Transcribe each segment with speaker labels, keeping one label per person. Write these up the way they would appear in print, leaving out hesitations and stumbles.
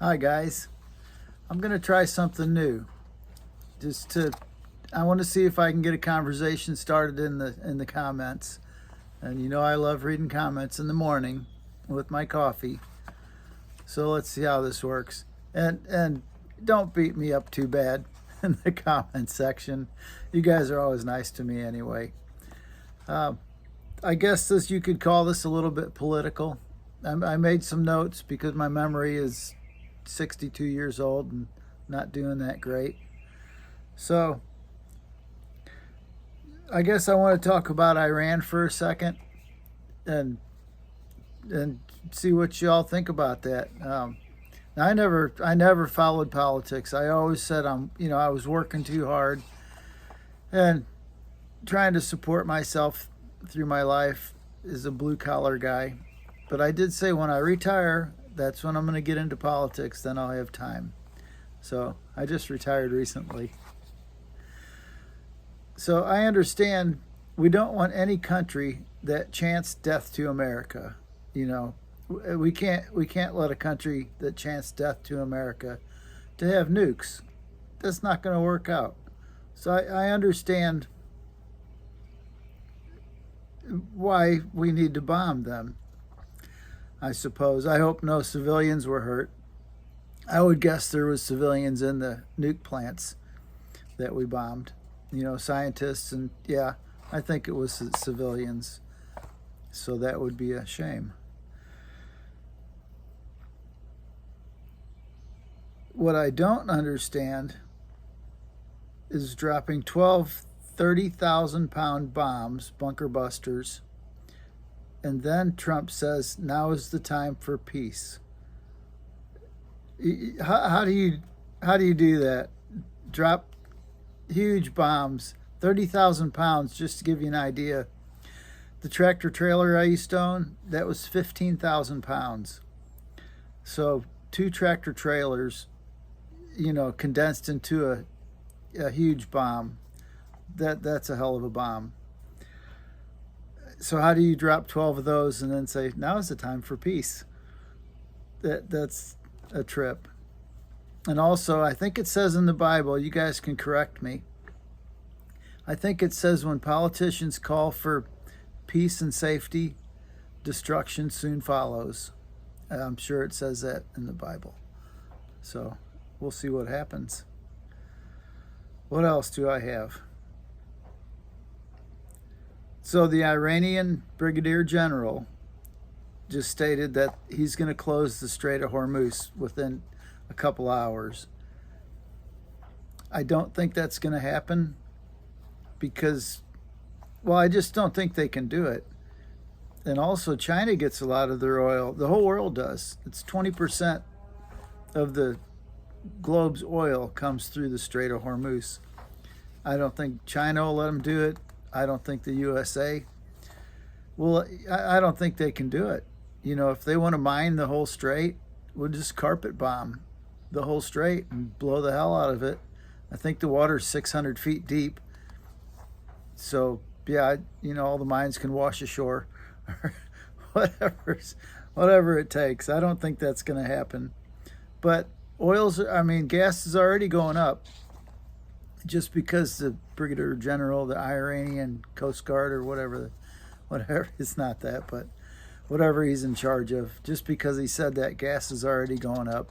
Speaker 1: Hi guys, I'm gonna try something new. I want to see if I can get a conversation started in the comments. And you know I love reading comments in the morning with my coffee. So let's see how this works. And don't beat me up too bad in the comment section. You guys are always nice to me anyway. Uh, I guess you could call this a little bit political. I made some notes because my memory is 62 years old and not doing that great. So I guess I want to talk about Iran for a second and and see what y'all think about that. I never followed politics. I always said I was working too hard and trying to support myself through my life as a blue collar guy. But I did say when I retire, that's when I'm going to get into politics. Then I'll have time. So I just retired recently. So I understand we don't want any country that chants death to America. You know, we can't let a country that chants death to America to have nukes. That's not going to work out. So I understand why we need to bomb them. I suppose. I hope no civilians were hurt. I would guess there was civilians in the nuke plants that we bombed. You know, scientists, and yeah, I think it was civilians. So that would be a shame. What I don't understand is dropping 12 30,000-pound bombs, bunker busters, and then Trump says now is the time for peace. How do you do that? Drop huge bombs, 30,000 pounds. Just to give you an idea, the tractor trailer I used to own, that was 15,000 pounds. So 2 tractor trailers, condensed into a huge bomb. That's a hell of a bomb. So how do you drop 12 of those and then say now is the time for peace? That's a trip. And also, I think it says in the Bible, you guys can correct me, I think it says when politicians call for peace and safety, destruction soon follows. I'm sure it says that in the Bible. So we'll see what happens. What else do I have? So the Iranian Brigadier General just stated that he's going to close the Strait of Hormuz within a couple hours. I don't think that's going to happen because, well, I just don't think they can do it. And also, China gets a lot of their oil. The whole world does. It's 20% of the globe's oil comes through the Strait of Hormuz. I don't think China will let them do it. I don't think the USA will. I don't think they can do it. If they want to mine the whole strait, we'll just carpet bomb the whole strait and blow the hell out of it. I think the water's 600 feet deep. So, yeah, all the mines can wash ashore or whatever it takes. I don't think that's going to happen. But gas is already going up just because the Brigadier General, the Iranian Coast Guard or whatever, it's not that, but whatever he's in charge of, just because he said that, gas is already going up,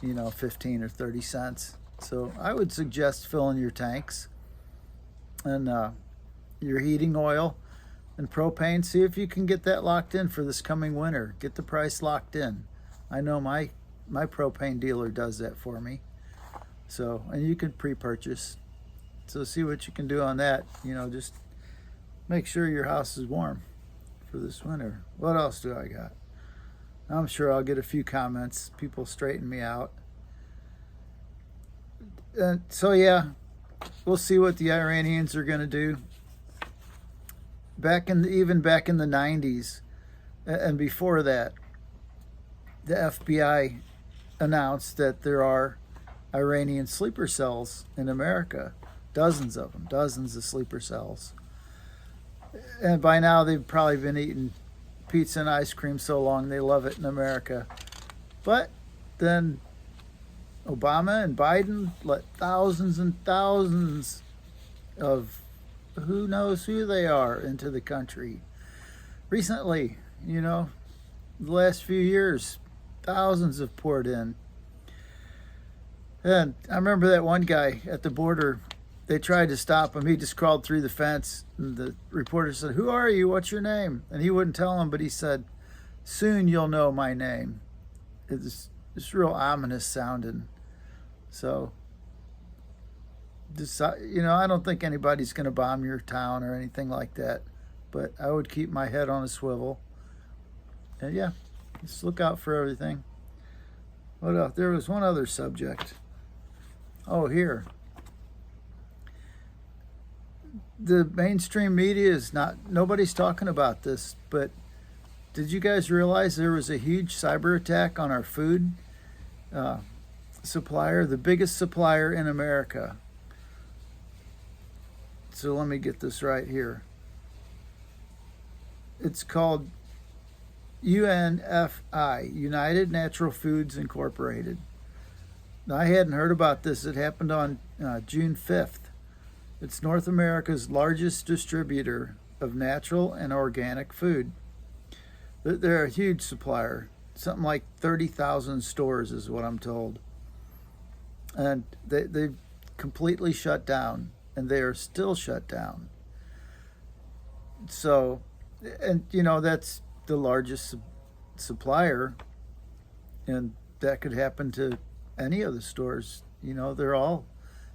Speaker 1: 15 or 30 cents. So I would suggest filling your tanks and your heating oil and propane. See if you can get that locked in for this coming winter. Get the price locked in. I know my propane dealer does that for me. So, and you can pre-purchase. So see what you can do on that. Just make sure your house is warm for this winter. What else do I got? I'm sure I'll get a few comments. People straighten me out. And so yeah, we'll see what the Iranians are going to do. Even back in the 90s and before that, the FBI announced that there are Iranian sleeper cells in America. Dozens of them, dozens of sleeper cells. And by now they've probably been eating pizza and ice cream so long they love it in America. But then Obama and Biden let thousands and thousands of who knows who they are into the country. Recently, the last few years, thousands have poured in. And I remember that one guy at the border, they tried to stop him. He just crawled through the fence. And the reporter said, "Who are you? What's your name?" And he wouldn't tell him, but he said, "Soon you'll know my name." It's real ominous sounding. So, I don't think anybody's going to bomb your town or anything like that. But I would keep my head on a swivel. And yeah, just look out for everything. What else? There was one other subject. Oh, here. The mainstream media is nobody's talking about this, but did you guys realize there was a huge cyber attack on our food supplier, the biggest supplier in America? So let me get this right here. It's called UNFI, United Natural Foods Incorporated. Now, I hadn't heard about this. It happened on June 5th. It's North America's largest distributor of natural and organic food. They're a huge supplier. Something like 30,000 stores is what I'm told. And they've completely shut down, and they are still shut down. So, and that's the largest supplier, and that could happen to any of the stores. They're all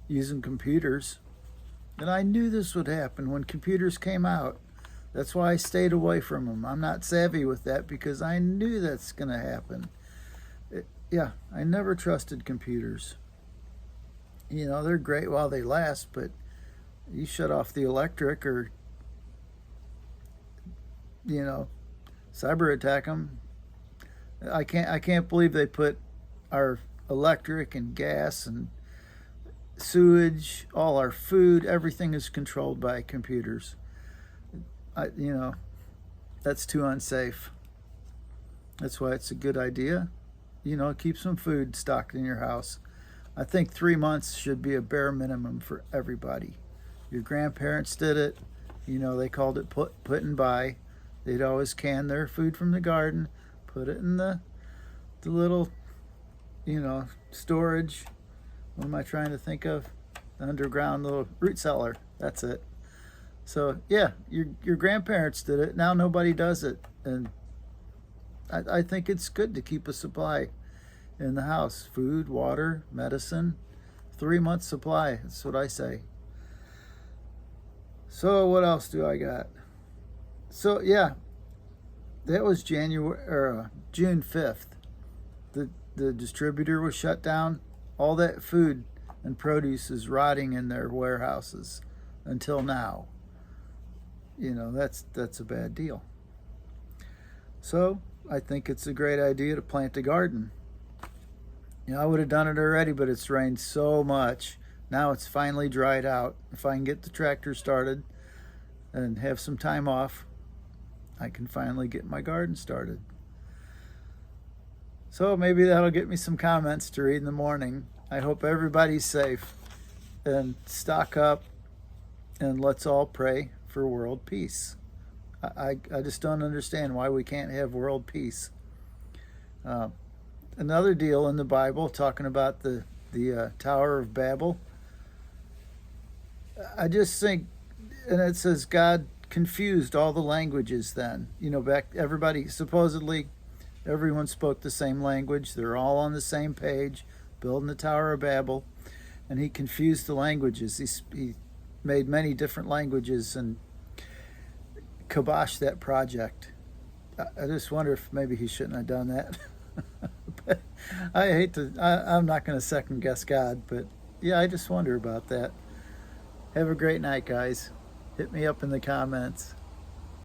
Speaker 1: using computers, and I knew this would happen when computers came out. That's why I stayed away from them. I'm not savvy with that because I knew that's going to happen. I never trusted computers. They're great while they last, but you shut off the electric or cyber attack them. I can't believe they put our electric and gas and sewage, all our food, everything is controlled by computers. That's too unsafe. That's why it's a good idea. Keep some food stocked in your house. I think 3 months should be a bare minimum for everybody. Your grandparents did it. They called it put and buy. They'd always can their food from the garden, put it in the little, storage. What am I trying to think of? The underground little root cellar. That's it. So yeah, your grandparents did it. Now nobody does it, and I think it's good to keep a supply in the house: food, water, medicine. 3 months supply. That's what I say. So what else do I got? So yeah, that was June 5th. The distributor was shut down. All that food and produce is rotting in their warehouses until now. That's a bad deal. So I think it's a great idea to plant a garden. I would have done it already, but it's rained so much. Now it's finally dried out. If I can get the tractor started and have some time off, I can finally get my garden started. So maybe that'll get me some comments to read in the morning. I hope everybody's safe, and stock up, and let's all pray for world peace. I just don't understand why we can't have world peace. Another deal in the Bible, talking about the Tower of Babel, I just think, and it says God confused all the languages then. Back, supposedly everyone spoke the same language. They're all on the same page, building the Tower of Babel, and he confused the languages. He made many different languages and kiboshed that project. I just wonder if maybe he shouldn't have done that. But I'm not going to second guess God, but yeah, I just wonder about that. Have a great night, guys. Hit me up in the comments.